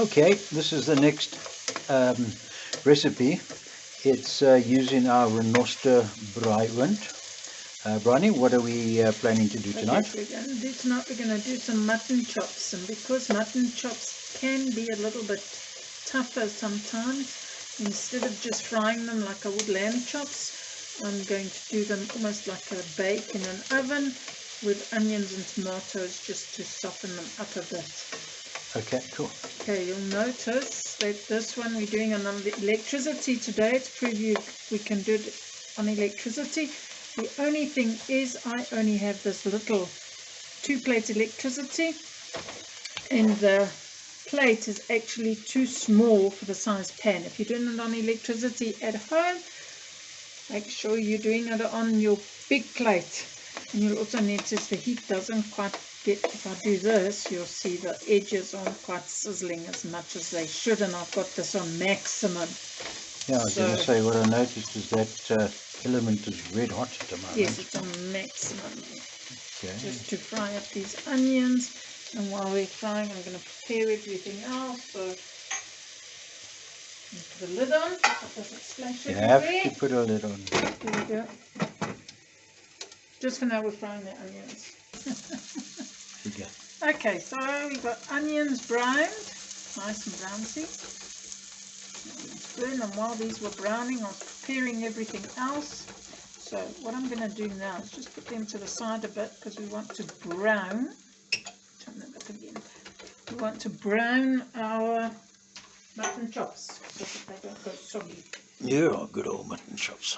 Okay, this is the next recipe. It's using our Ronoster Bry Oond. Bronnie, what are we planning to do tonight? Okay, so we're going to do some mutton chops, and because mutton chops can be a little bit tougher sometimes, instead of just frying them like I would lamb chops, I'm going to do them almost like a bake in an oven with onions and tomatoes just to soften them up a bit. Okay, cool. Okay, you'll notice that this one we're doing on electricity today. To prove we can do it on electricity. The only thing is I only have this little 2-plate electricity, and the plate is actually too small for the size pan. If you're doing it on electricity at home, make sure you're doing it on your big plate. And you'll also notice the heat doesn't quite get, if I do this, you'll see the edges aren't quite sizzling as much as they should, and I've got this on maximum. Yeah, I was going to say, what I noticed is that element is red hot at the moment. Yes, it's on maximum. Okay. Just to fry up these onions, and while we're frying, I'm going to prepare everything else. So put a lid on so it doesn't splash everywhere. You have to put a lid on. There we go. Just for now, we're frying the onions. Okay, so we've got onions browned, nice and brownsy. And while these were browning, I was preparing everything else. So what I'm going to do now is just put them to the side a bit, because we want to brown. Turn that up again. We want to brown our mutton chops so that they don't go soggy. Yeah, good old mutton chops.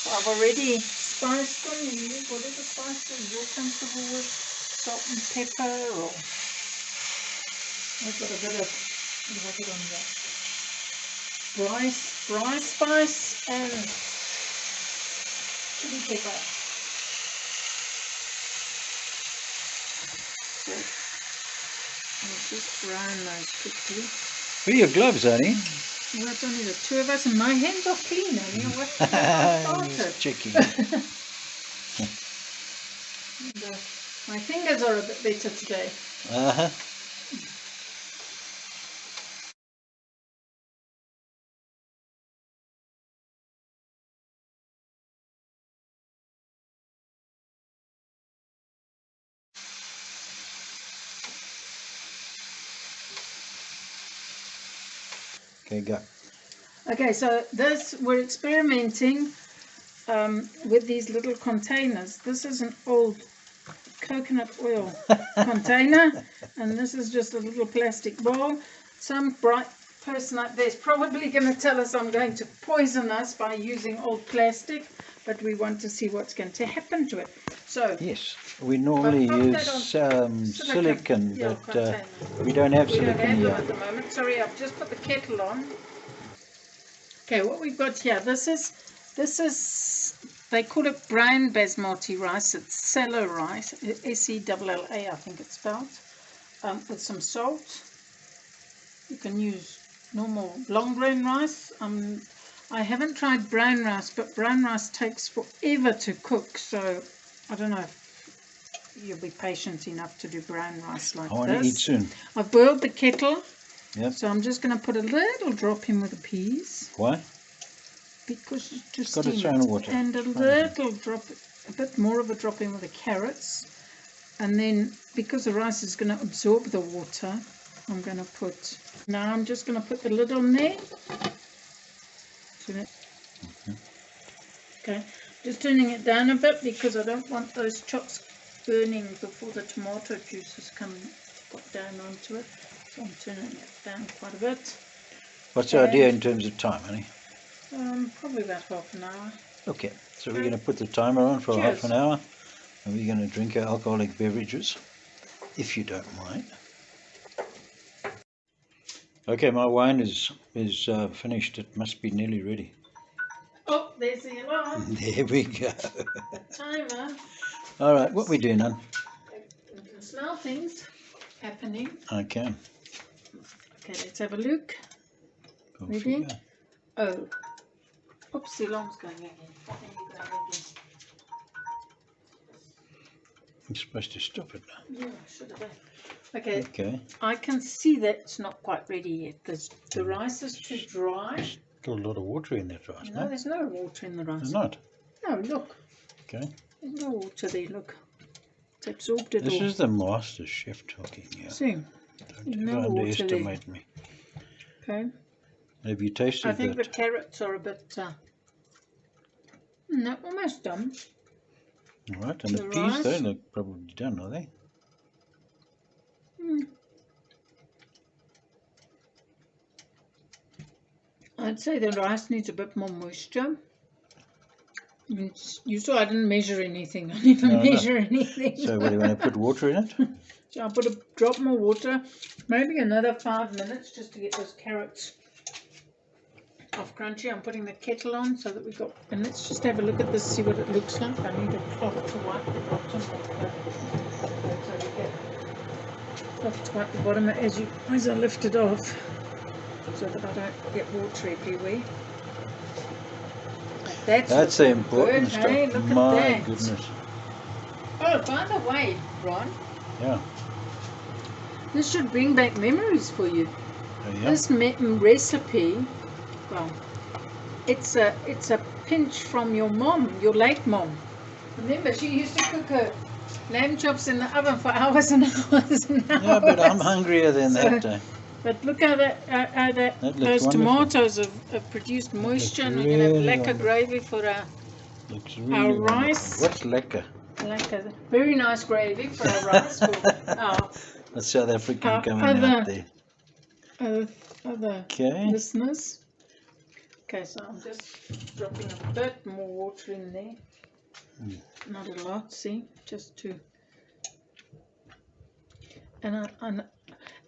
I've already spiced them. You use whatever spices you're comfortable with, salt and pepper, or I've got a bit of, what have I got on there? Bry spice and chili pepper. So I'll just brown those quickly. Where are your gloves, Annie? Well, it's only the two of us, and my hands are clean, Annie. What started? Cheeky. My fingers are a bit better today. Uh-huh. Okay, go. Okay, so this, we're experimenting with these little containers. This is an old coconut oil container, and this is just a little plastic bowl. Some bright person out there is probably going to tell us I'm going to poison us by using old plastic, but we want to see what's going to happen to it. So yes, we normally use silicon, but we don't have silicon here at the moment. Sorry, I've just put the kettle on. Okay, what we've got here, this is they call it brown basmati rice. It's Sella rice, S-E-L-L-A, I think it's spelled, with some salt. You can use normal long grain rice. I haven't tried brown rice, but brown rice takes forever to cook, so I don't know if you'll be patient enough to do brown rice like this. I want to eat soon. I've boiled the kettle. Yep. So I'm just going to put a little drop in with the peas. Why? Because it's just got its own water. And a little drop, a bit more of a drop in with the carrots. And then because the rice is going to absorb the water, I'm going to put, now I'm just going to put the lid on there. Okay, just turning it down a bit because I don't want those chops burning before the tomato juices come down onto it. So I'm turning it down quite a bit. What's the idea in terms of time, honey? Probably about half an hour. Okay, so we're going to put the timer on for half an hour, and we're going to drink our alcoholic beverages, if you don't mind. Okay, my wine is finished. It must be nearly ready. Oh, there's the alarm. There we go. The timer. All right, what we doing, hon? You can smell things happening. I can. Okay, let's have a look. Ready? Oh. Oops, the alarm's going again. You're supposed to stop it now. Yeah, I should have done. Okay. Okay. I can see that it's not quite ready yet. The rice is too dry. There's still a lot of water in that rice, No, there's no water in the rice. There's not? No, look. Okay. There's no water there, look. It's absorbed it all. This is the master chef talking here. See, Don't no ever water underestimate me. Okay. Have you tasted I think that? the carrots are a bit... no, almost done. All right, and the peas, rice. they look probably done, are they? I'd say the rice needs a bit more moisture. You saw I didn't measure anything. I didn't measure anything. So what, do you want to put water in it? So I'll put a drop more water, maybe another 5 minutes just to get those carrots off crunchy. I'm putting the kettle on so that we've got, and let's just have a look at this, see what it looks like. I need a cloth to wipe the bottom of the, so we get cloth to wipe the bottom as I lift it off, so that I don't get water everywhere. That's the important good, stuff. hey? Look My at that. goodness. Oh, by the way, Ron, Yeah. this should bring back memories for you. Oh, yeah. This recipe, well, it's a pinch from your mom, your late mom. Remember, she used to cook her lamb chops in the oven for hours and hours and hours. Yeah, but I'm hungrier than that day. But look how those tomatoes have produced moisture, and we're going to have really lekker gravy for our rice. What's lekker? Lekker. Very nice gravy for our rice. For our That's South African coming out there. other listeners. Okay, so I'm just dropping a bit more water in there. Not a lot, see, just to. And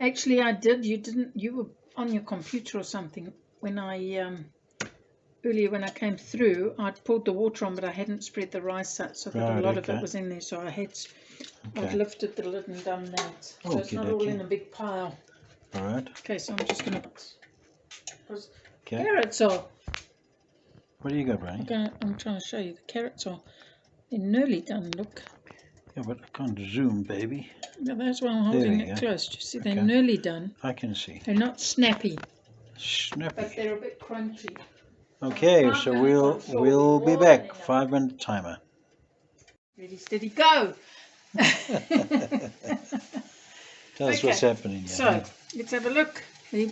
actually, I did. You didn't. You were on your computer or something when I earlier when I came through. I'd poured the water on, but I hadn't spread the rice out, so that a lot of it was in there. So I'd lifted the lid and done that. So it's not all in a big pile. All right. Okay, so I'm just going to. Carrots are. What do you got, Brian? I'm trying to show you. The carrots are. They're nearly done. Look. Yeah, but I can't zoom, baby. Yeah, that's why I'm holding it close. Do you see? They're nearly done. I can see. They're not snappy. Snappy. But they're a bit crunchy. Okay, so we'll be back. 5-minute timer. Ready, steady, go. Tell us what's happening. So let's have a look. We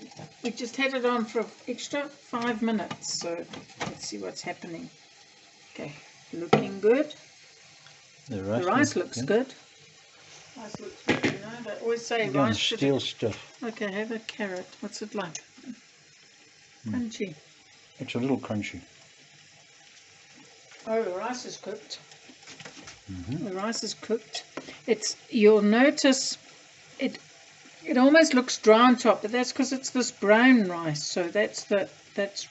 just had it on for an extra 5 minutes. So let's see what's happening. Okay, looking good. The rice looks good. Rice looks good, you know. They always say rice should steal stuff. Okay, have a carrot. What's it like? Crunchy. It's a little crunchy. Oh, the rice is cooked. The rice is cooked. You'll notice it almost looks dry on top, but that's because it's this brown rice. So that's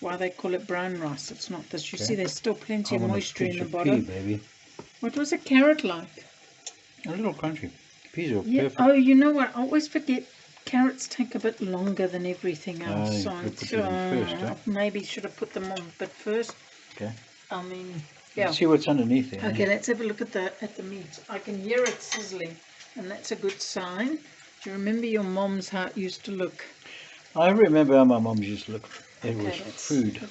why they call it brown rice. It's not this. You see, there's still plenty of moisture in the bottom. Baby. What was a carrot like? A little crunchy. Peas are perfect. Oh, you know what? I always forget. Carrots take a bit longer than everything else. Maybe should have put them on a bit first. Okay. I mean, Let's see what's underneath there. Okay, let's have a look at the meat. I can hear it sizzling, and that's a good sign. Do you remember your mom's how it used to look? I remember how my mom used to look. It was food.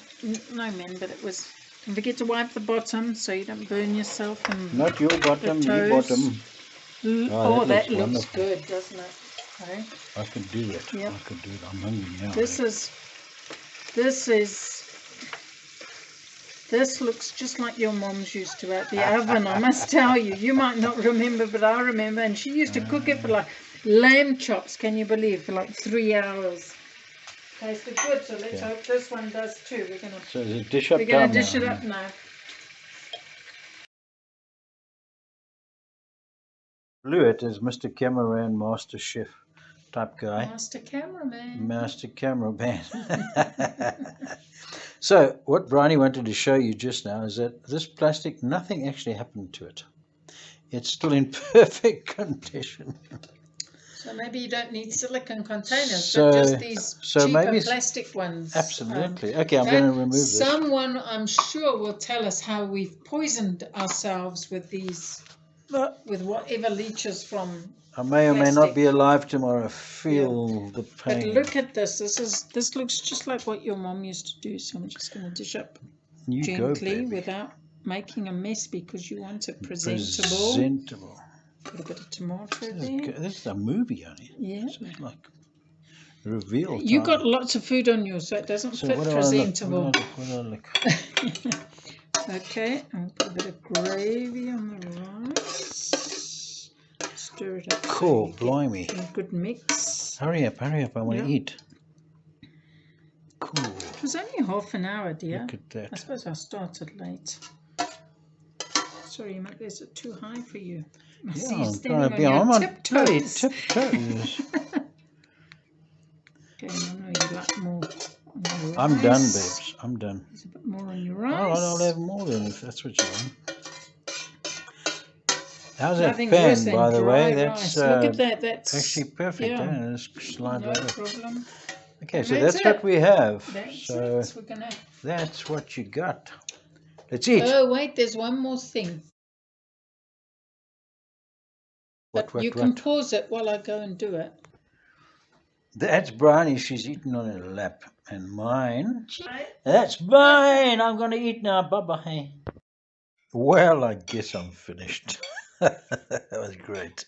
No, man, but it was. Don't forget to wipe the bottom so you don't burn yourself. And not your bottom, your bottom. Oh, that looks good, doesn't it? Okay. I could do it. Yep. I could do it. I'm hungry now. This looks just like your mom's used to at the oven, I must tell you. You might not remember, but I remember. And she used to cook it for like lamb chops, can you believe, for like 3 hours. Tasted good, so let's hope this one does too. We're going to dish it up now. Blew it as Mr. Cameraman, Master Chef type guy. Master Cameraman. Master Cameraman. So what Bryony wanted to show you just now is that this plastic, nothing actually happened to it. It's still in perfect condition. So maybe you don't need silicone containers, but just these cheaper plastic ones. Absolutely. Okay, I'm going to remove this. Someone, I'm sure, will tell us how we've poisoned ourselves with these with whatever leaches from. I may or may not plastic. be alive tomorrow. Feel the But pain. look at this. This looks just like what your mom used to do. So I'm just going to dish up You go, gently baby. without making a mess because you want it presentable. Presentable. Put a bit of tomato This there. is a movie, honey. Yeah. This is like reveal You time. got lots of food on you, so it doesn't So fit what do presentable. What do I look? Okay, I'll put a bit of gravy on the rice. Stir it up. Cool, So blimey. a good mix. Hurry up, I want to eat. Cool. It was only half an hour, dear. Look at that. I suppose I started late. Sorry, Mike, is it too high for you? I see you standing on your tiptoes. Tiptoes. Okay, no, you like more on the rice. I'm done, babes. I'm done. There's a bit more on your rice. All right, I'll have more then if that's what you want. How's Nothing that worse pan, than by the way? dry That's rice. Look at that. That's actually perfect. Yeah. Eh? Just slide No right up. problem. Okay, And so that's that's what it. we have. That's So it. We're gonna. that's what you got. Let's eat. Oh wait, there's one more thing. But you can pause it while I go and do it. That's Bryony. She's eating on her lap, and mine. That's mine. I'm gonna eat now. Bye bye. Well, I guess I'm finished. That was great.